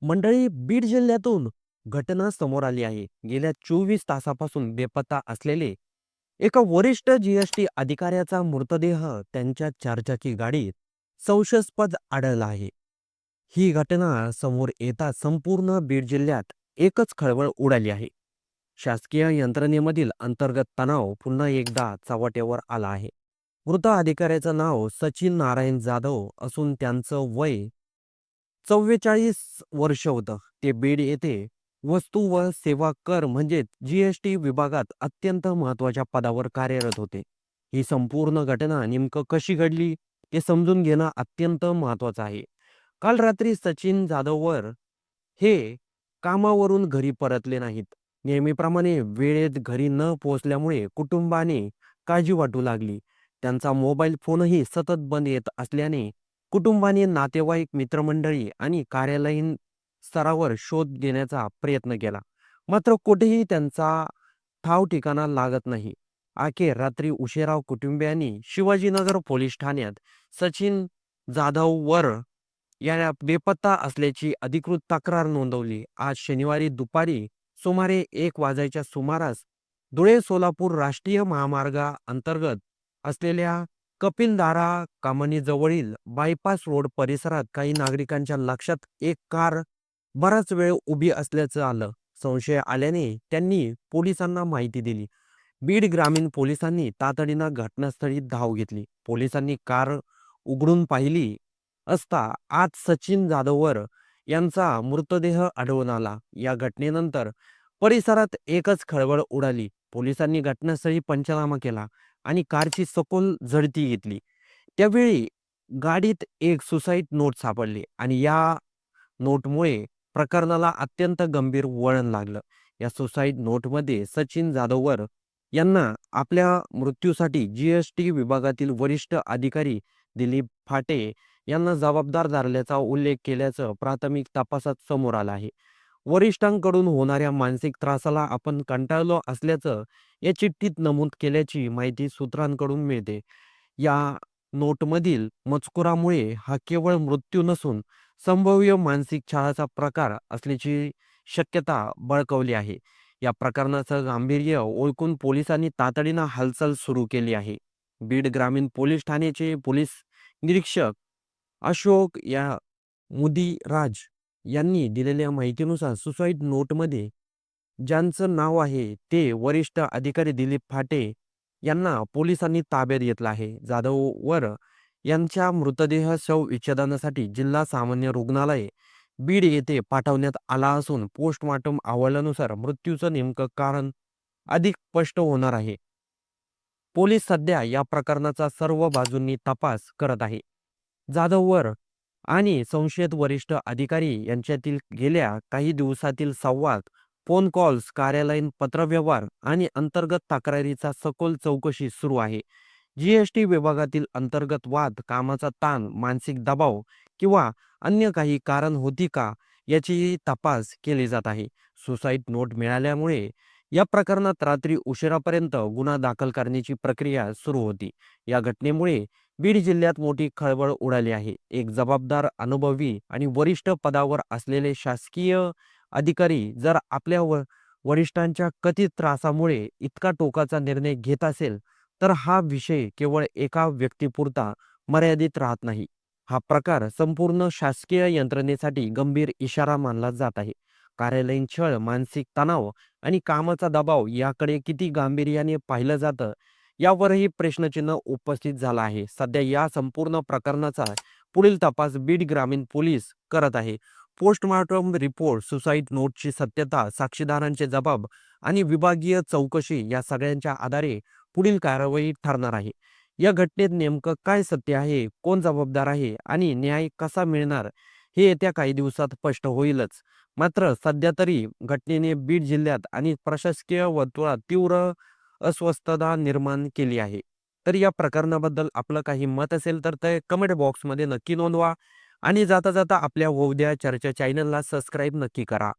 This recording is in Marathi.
मंडळी, बीड जिल्ह्यातून घटना समोर आली आहे. गेल्या 24 तासापासून बेपत्ता असलेले एका वरिष्ठ जीएसटी अधिकाऱ्याचा मृतदेह त्यांच्या चारचाकी गाडीत संशयास्पद आढळला आहे. ही घटना समोर येताच संपूर्ण बीड जिल्ह्यात एकच खळबळ उडाली आहे. शासकीय यंत्रणेमधील अंतर्गत तणाव पुन्हा एकदा चव्हाट्यावर आला आहे. मृत अधिकाऱ्याचं नाव सचिन नारायण जाधव असून त्यांचं वय 44 वर्ष होतं. ते बीड येथे वस्तू व सेवा कर म्हणजेच जीएसटी विभागात अत्यंत महत्त्वाच्या पदावर कार्यरत होते. ही संपूर्ण घटना नेमकं कशी घडली हे समजून घेणं अत्यंत महत्त्वाचं आहे. काल रात्री सचिन जाधववर हे कामावरून घरी परतले नाहीत. नेहमीप्रमाणे वेळेत घरी न पोहोचल्यामुळे कुटुंबाने काळजी वाटू लागली. त्यांचा मोबाईल फोनही सतत बंद येत असल्याने कुटुंबाने नातेवाईक, मित्रमंडळी आणि कार्यालयीन स्तरावर शोध घेण्याचा प्रयत्न केला. मात्र कुठेही त्यांचा ठाव ठिकाणा लागत नाही. अखेर रात्री उशिरा कुटुंबियांनी शिवाजीनगर पोलीस ठाण्यात सचिन जाधववर या बेपत्ता असल्याची अधिकृत तक्रार नोंदवली. आज शनिवारी दुपारी सुमारे 1 वाजायच्या सुमारास धुळे-सोलापूर राष्ट्रीय महामार्गा अंतर्गत असलेल्या कपिलधारा कामणीजवळील बायपास रोड परिसरात काही नागरिकांच्या लक्षात एक कार बराच वेळ उभी असल्याचं आलं. संशय आल्याने त्यांनी पोलिसांना माहिती दिली. बीड ग्रामीण पोलिसांनी तातडीनं घटनास्थळी धाव घेतली. पोलिसांनी कार उघडून पाहिली असता आत सचिन जाधववर यांचा मृतदेह आढळून आला. या घटनेनंतर परिसरात एकच खळबळ उडाली. पोलिसांनी घटनास्थळी पंचनामा केला आणि कारची सखोल झडती घेतली. त्यावेळी गाडीत एक सुसाईड नोट सापडली आणि या नोटमुळे प्रकरणाला अत्यंत गंभीर वळण लागलं. या सुसाईड नोटमध्ये सचिन जाधववर यांना आपल्या मृत्यूसाठी जीएसटी विभागातील वरिष्ठ अधिकारी दिलीप फाटे यांना जबाबदार धरल्याचा उल्लेख केल्याचं प्राथमिक तपासात समोर आलं आहे. वरिष्ठांकडून होणाऱ्या मानसिक त्रासाला आपण कंटाळलो असल्याचं या चिठ्ठीत नमूद केल्याची माहिती सूत्रांकडून मिळते. या नोटमधील मजकुरामुळे हा केवळ मृत्यू नसून संभाव्य मानसिक छळाचा प्रकार असल्याची शक्यता बळकावली आहे. या प्रकरणाचं गांभीर्य ओळखून पोलिसांनी तातडीनं हालचाल सुरू केली आहे. बीड ग्रामीण पोलीस ठाण्याचे पोलीस निरीक्षक अशोक या मुदिराज यांनी दिलेल्या माहितीनुसार सुसाईड नोटमध्ये ज्यांचं नाव आहे ते वरिष्ठ अधिकारी दिलीप फाटे यांना पोलिसांनी ताब्यात घेतलं आहे. जाधववर यांच्या मृतदेह शवविच्छेदनासाठी जिल्हा सामान्य रुग्णालय बीड येथे पाठवण्यात आला असून पोस्टमॉर्टम अहवालानुसार मृत्यूचं नेमकं कारण अधिक स्पष्ट होणार आहे. पोलीस सध्या या प्रकरणाचा सर्व बाजूंनी तपास करत आहे. जाधववर आणि संशयित वरिष्ठ अधिकारी यांच्यातील गेल्या काही दिवसातील संवाद, फोन कॉल्स, कार्यालयीन पत्रव्यवहार आणि अंतर्गत तक्रारीचा सखोल चौकशी सुरू आहे. जीएसटी विभागातील अंतर्गत वाद, कामाचा ताण, मानसिक दबाव किंवा अन्य काही कारण होती का याची तपास केली जात आहे. सुसाईड नोट मिळाल्यामुळे या प्रकरणात रात्री उशिरापर्यंत गुन्हा दाखल करण्याची प्रक्रिया सुरू होती. या घटनेमुळे बीड जिल्ह्यात मोठी खळबळ उडाली आहे. एक जबाबदार, अनुभवी आणि वरिष्ठ पदावर असलेले शासकीय अधिकारी जर आपल्या वरिष्ठांच्या कथित त्रासामुळे इतका टोकाचा निर्णय घेत असेल, तर हा विषय केवळ एका व्यक्तीपुरता मर्यादित राहत नाही. हा प्रकार संपूर्ण शासकीय यंत्रणेसाठी गंभीर इशारा मानला जात आहे. कार्यालयीन छळ, मानसिक तणाव आणि कामाचा दबाव याकडे किती गांभीर्याने पाहिलं जातं यावरही प्रश्नचिन्ह उपस्थित झाला आहे. सध्या या संपूर्ण प्रकरणाचा पुढील तपास बीड ग्रामीण पोलीस करत आहे. पोस्टमॉर्टम रिपोर्ट, सुसाईड नोटची सत्यता, साक्षीदारांचे जबाब आणि विभागीय चौकशी या सगळ्यांच्या आधारे पुढील कारवाई ठरणार आहे. या घटनेत नेमकं काय सत्य आहे, कोण जबाबदार आहे आणि न्याय कसा मिळणार हे येत्या काही दिवसात स्पष्ट होईलच. मात्र सध्या तरी घटनेने बीड जिल्ह्यात आणि प्रशासकीय वर्तुळात तीव्र अस्वस्थता निर्माण केली आहे. तर या प्रकरणाबद्दल आपलं काही मत असेल तर ते कमेंट बॉक्समध्ये नक्की नोंदवा आणि जाता जाता आपल्या होऊ द्या चर्चा चॅनलला सबस्क्राईब नक्की करा.